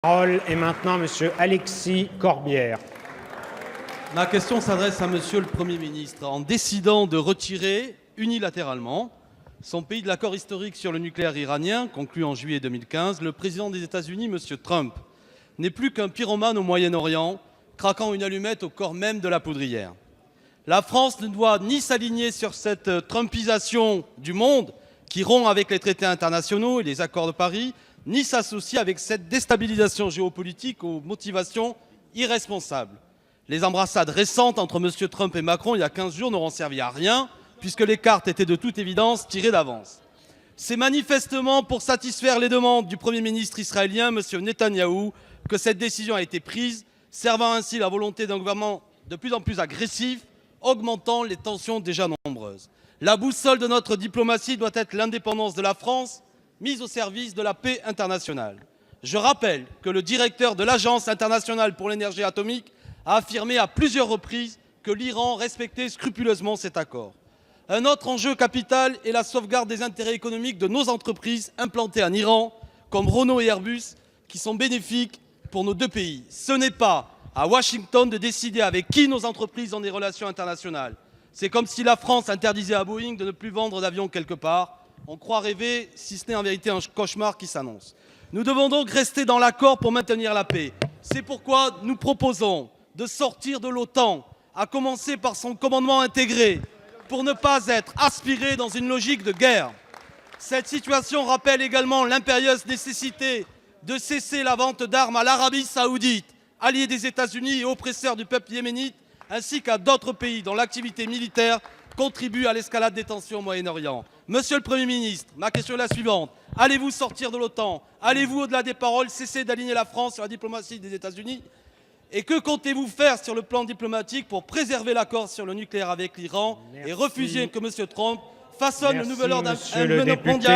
La parole est maintenant Monsieur Alexis Corbière. Ma question s'adresse à Monsieur le Premier ministre. En décidant de retirer unilatéralement son pays de l'accord historique sur le nucléaire iranien, conclu en juillet 2015, le président des États-Unis, Monsieur Trump, n'est plus qu'un pyromane au Moyen-Orient, craquant une allumette au corps même de la poudrière. La France ne doit ni s'aligner sur cette trumpisation du monde qui rompt avec les traités internationaux et les accords de Paris, ni s'associer avec cette déstabilisation géopolitique aux motivations irresponsables. Les embrassades récentes entre M. Trump et Macron il y a 15 jours n'auront servi à rien, puisque les cartes étaient de toute évidence tirées d'avance. C'est manifestement pour satisfaire les demandes du Premier ministre israélien, M. Netanyahou, que cette décision a été prise, servant ainsi la volonté d'un gouvernement de plus en plus agressif, augmentant les tensions déjà nombreuses. La boussole de notre diplomatie doit être l'indépendance de la France, mise au service de la paix internationale. Je rappelle que le directeur de l'Agence internationale pour l'énergie atomique a affirmé à plusieurs reprises que l'Iran respectait scrupuleusement cet accord. Un autre enjeu capital est la sauvegarde des intérêts économiques de nos entreprises implantées en Iran, comme Renault et Airbus, qui sont bénéfiques pour nos deux pays. Ce n'est pas à Washington de décider avec qui nos entreprises ont des relations internationales. C'est comme si la France interdisait à Boeing de ne plus vendre d'avions quelque part. On croit rêver, si ce n'est en vérité un cauchemar qui s'annonce. Nous devons donc rester dans l'accord pour maintenir la paix. C'est pourquoi nous proposons de sortir de l'OTAN, à commencer par son commandement intégré, pour ne pas être aspiré dans une logique de guerre. Cette situation rappelle également l'impérieuse nécessité de cesser la vente d'armes à l'Arabie saoudite, allié des États-Unis et oppresseur du peuple yéménite, ainsi qu'à d'autres pays dont l'activité militaire contribue à l'escalade des tensions au Moyen-Orient. Monsieur le Premier ministre, ma question est la suivante. Allez-vous sortir de l'OTAN? Allez-vous, au-delà des paroles, cesser d'aligner la France sur la diplomatie des États-Unis? Et que comptez-vous faire sur le plan diplomatique pour préserver l'accord sur le nucléaire avec l'Iran et refuser que M. Trump façonne le nouvel ordre mondial?